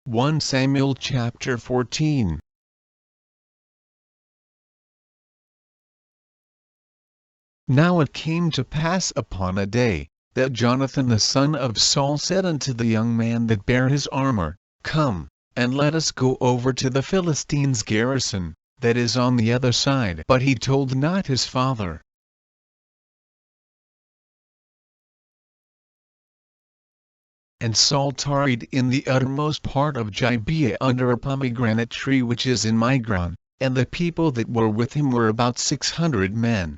1 Samuel chapter 14. Now it came to pass upon a day, that Jonathan the son of Saul said unto the young man that bare his armor, Come, and let us go over to the Philistines' garrison, that is on the other side. But he told not his father. And Saul tarried in the uttermost part of Gibeah under a pomegranate tree which is in Migron, and the people that were with him were about 600 men.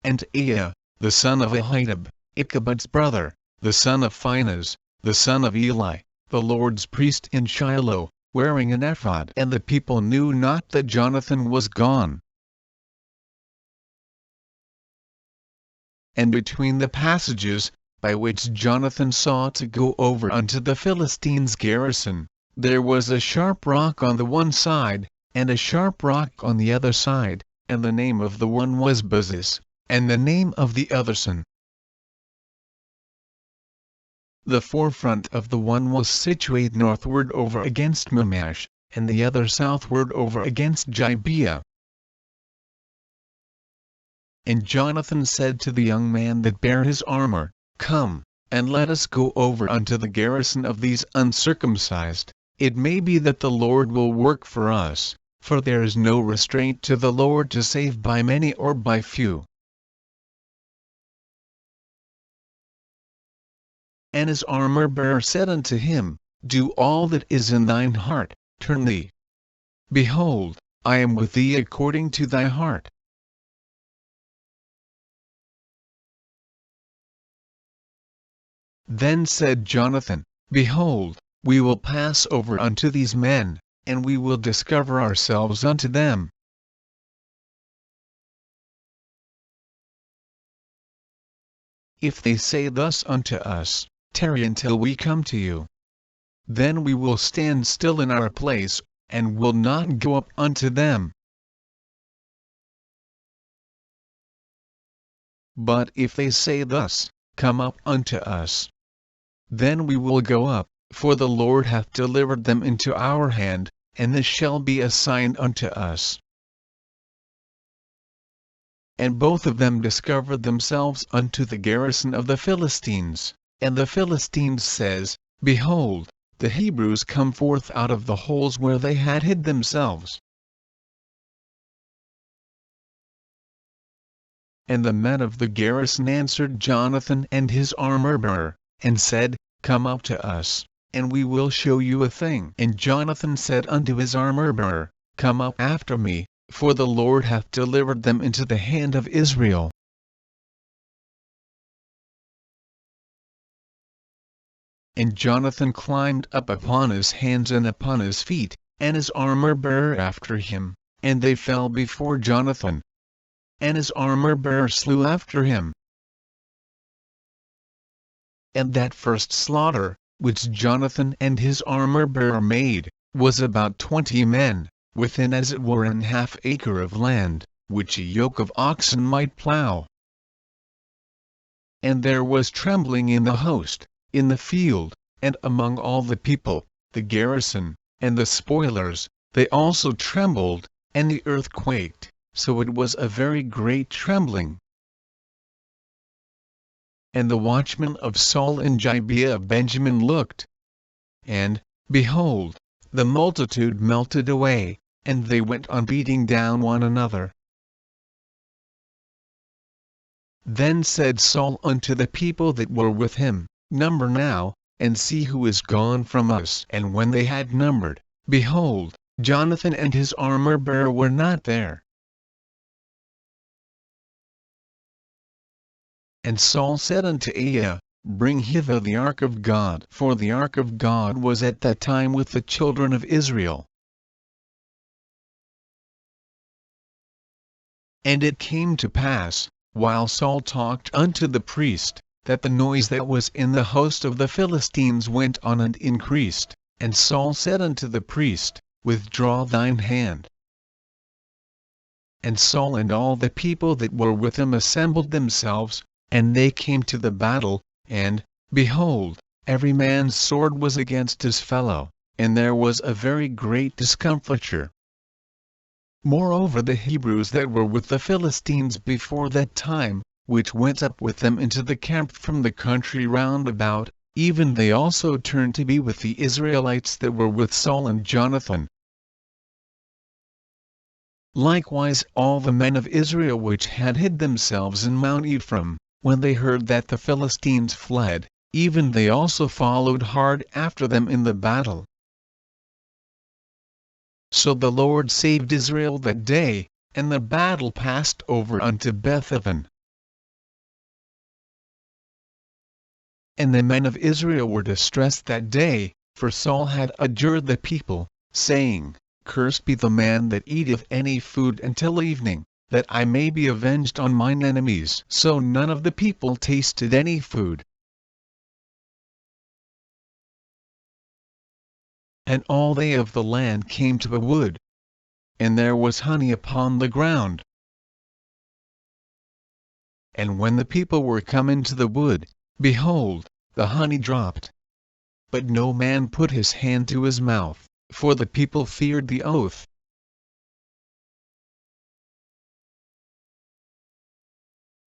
And Ahijah, the son of Ahitub, Ichabod's brother, the son of Phinehas, the son of Eli, the Lord's priest in Shiloh, wearing an ephod. And the people knew not that Jonathan was gone. And between the passages, by which Jonathan sought to go over unto the Philistines' garrison, there was a sharp rock on the one side, and a sharp rock on the other side, and the name of the one was Buzz, and the name of the other Son. The forefront of the one was situate northward over against Mimash, and the other southward over against Gibeah. And Jonathan said to the young man that bare his armor, Come, and let us go over unto the garrison of these uncircumcised. It may be that the Lord will work for us, for there is no restraint to the Lord to save by many or by few. And his armor-bearer said unto him, Do all that is in thine heart, turn thee. Behold, I am with thee according to thy heart. Then said Jonathan, Behold, we will pass over unto these men, and we will discover ourselves unto them. If they say thus unto us, Tarry until we come to you, then we will stand still in our place, and will not go up unto them. But if they say thus, Come up unto us, then we will go up, for the Lord hath delivered them into our hand, and this shall be a sign unto us. And both of them discovered themselves unto the garrison of the Philistines, and the Philistines says, Behold, the Hebrews come forth out of the holes where they had hid themselves. And the men of the garrison answered Jonathan and his armor-bearer, and said, Come up to us, and we will show you a thing. And Jonathan said unto his armor-bearer, Come up after me, for the Lord hath delivered them into the hand of Israel. And Jonathan climbed up upon his hands and upon his feet, and his armor-bearer after him, and they fell before Jonathan. And his armor-bearer slew after him. And that first slaughter, which Jonathan and his armor-bearer made, was about 20 men, within as it were an half-acre of land, which a yoke of oxen might plough. And there was trembling in the host, in the field, and among all the people, the garrison, and the spoilers, they also trembled, and the earth quaked, so it was a very great trembling. And the watchmen of Saul in Gibeah of Benjamin looked, and, behold, the multitude melted away, and they went on beating down one another. Then said Saul unto the people that were with him, Number now, and see who is gone from us. And when they had numbered, behold, Jonathan and his armor-bearer were not there. And Saul said unto Ahijah, Bring hither the ark of God, for the ark of God was at that time with the children of Israel. And it came to pass, while Saul talked unto the priest, that the noise that was in the host of the Philistines went on and increased, and Saul said unto the priest, Withdraw thine hand. And Saul and all the people that were with him assembled themselves, and they came to the battle, and, behold, every man's sword was against his fellow, and there was a very great discomfiture. Moreover, the Hebrews that were with the Philistines before that time, which went up with them into the camp from the country round about, even they also turned to be with the Israelites that were with Saul and Jonathan. Likewise all the men of Israel which had hid themselves in Mount Ephraim, when they heard that the Philistines fled, even they also followed hard after them in the battle. So the Lord saved Israel that day, and the battle passed over unto Bethaven. And the men of Israel were distressed that day, for Saul had adjured the people, saying, Cursed be the man that eateth any food until evening, that I may be avenged on mine enemies. So none of the people tasted any food. And all they of the land came to a wood, and there was honey upon the ground. And when the people were come into the wood, behold, the honey dropped. But no man put his hand to his mouth, for the people feared the oath.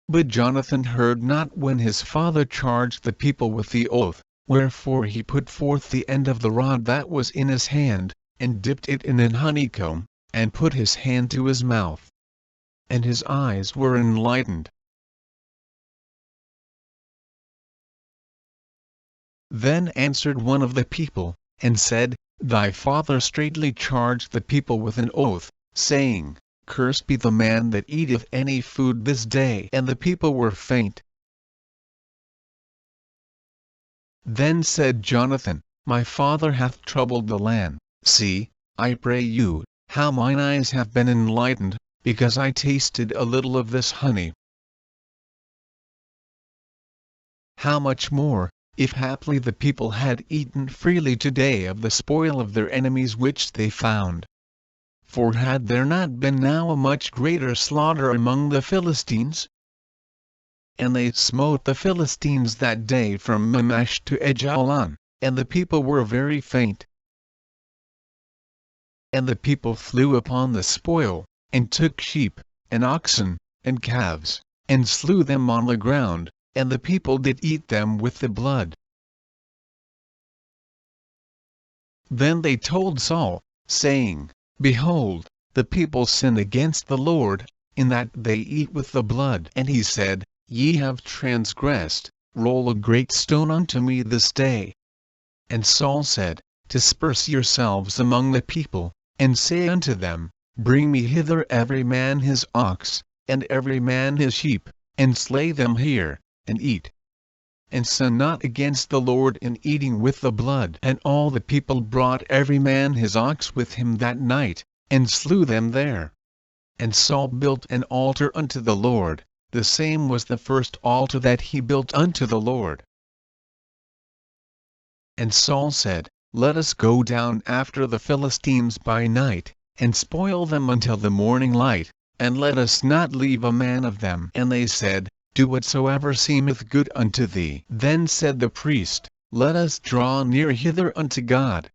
But Jonathan heard not when his father charged the people with the oath, wherefore he put forth the end of the rod that was in his hand, and dipped it in an honeycomb, and put his hand to his mouth. And his eyes were enlightened. Then answered one of the people, and said, Thy father straitly charged the people with an oath, saying, Cursed be the man that eateth any food this day. And the people were faint. Then said Jonathan, My father hath troubled the land. See, I pray you, how mine eyes have been enlightened, because I tasted a little of this honey. How much more, if haply the people had eaten freely today of the spoil of their enemies which they found. For had there not been now a much greater slaughter among the Philistines? And they smote the Philistines that day from Mimash to Ajalon, and the people were very faint. And the people flew upon the spoil, and took sheep, and oxen, and calves, and slew them on the ground, and the people did eat them with the blood. Then they told Saul, saying, Behold, the people sin against the Lord, in that they eat with the blood. And he said, Ye have transgressed, roll a great stone unto me this day. And Saul said, Disperse yourselves among the people, and say unto them, Bring me hither every man his ox, and every man his sheep, and slay them here, and eat. And sin not against the Lord in eating with the blood. And all the people brought every man his ox with him that night, and slew them there. And Saul built an altar unto the Lord, the same was the first altar that he built unto the Lord. And Saul said, Let us go down after the Philistines by night, and spoil them until the morning light, and let us not leave a man of them. And they said, Do whatsoever seemeth good unto thee. Then said the priest, Let us draw near hither unto God.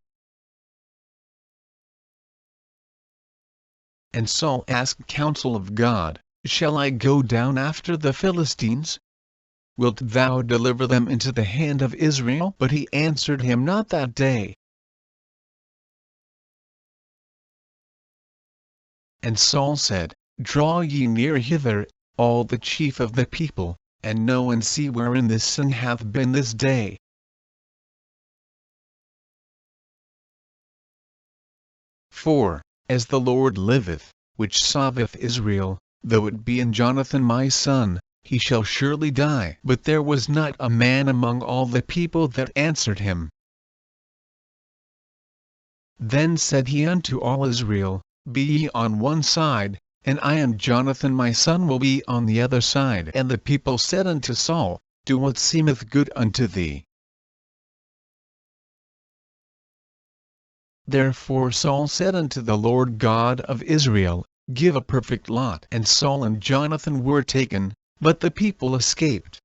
And Saul asked counsel of God, Shall I go down after the Philistines? Wilt thou deliver them into the hand of Israel? But he answered him not that day. And Saul said, Draw ye near hither, all the chief of the people, and know and see wherein this sin hath been this day. For, as the Lord liveth, which saveth Israel, though it be in Jonathan my son, he shall surely die. But there was not a man among all the people that answered him. Then said he unto all Israel, Be ye on one side, and I and Jonathan my son will be on the other side. And the people said unto Saul, Do what seemeth good unto thee. Therefore Saul said unto the Lord God of Israel, Give a perfect lot. And Saul and Jonathan were taken, but the people escaped.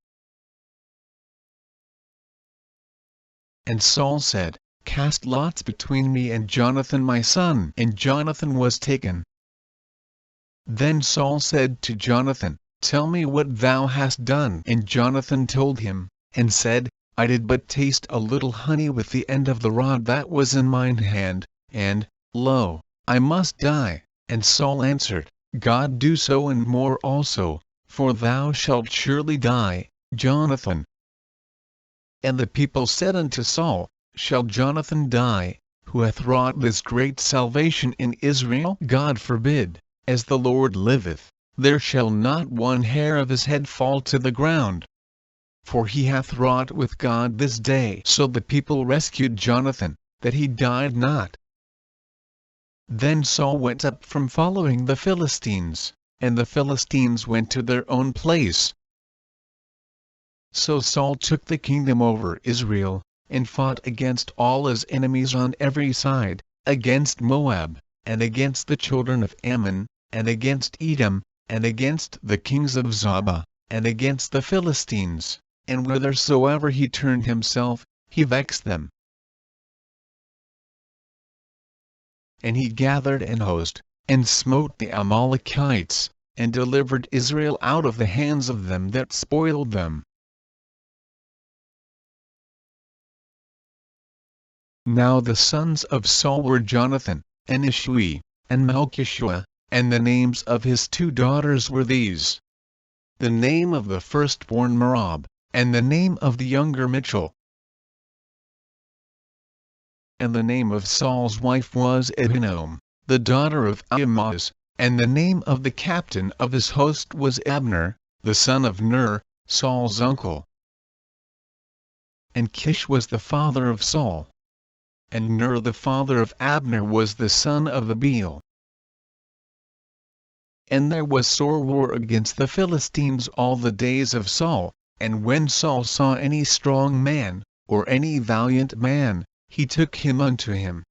And Saul said, "Cast lots between me and Jonathan my son." And Jonathan was taken. Then Saul said to Jonathan, "Tell me what thou hast done." And Jonathan told him, and said, "I did but taste a little honey with the end of the rod that was in mine hand, and, lo, I must die." And Saul answered, "God do so and more also, for thou shalt surely die, Jonathan." And the people said unto Saul, "Shall Jonathan die, who hath wrought this great salvation in Israel? God forbid. As the Lord liveth, there shall not one hair of his head fall to the ground. For he hath wrought with God this day." So the people rescued Jonathan, that he died not. Then Saul went up from following the Philistines, and the Philistines went to their own place. So Saul took the kingdom over Israel, and fought against all his enemies on every side, against Moab, and against the children of Ammon, and against Edom, and against the kings of Zobah, and against the Philistines, and whithersoever he turned himself, he vexed them. And he gathered an host, and smote the Amalekites, and delivered Israel out of the hands of them that spoiled them. Now the sons of Saul were Jonathan, and Ishui, and Malchishua, and the names of his 2 daughters were these: the name of the firstborn Merab, and the name of the younger Michal. And the name of Saul's wife was Ahinoam, the daughter of Ahimaaz, and the name of the captain of his host was Abner, the son of Ner, Saul's uncle. And Kish was the father of Saul. And Ner the father of Abner was the son of Abiel. And there was sore war against the Philistines all the days of Saul, and when Saul saw any strong man, or any valiant man, he took him unto him,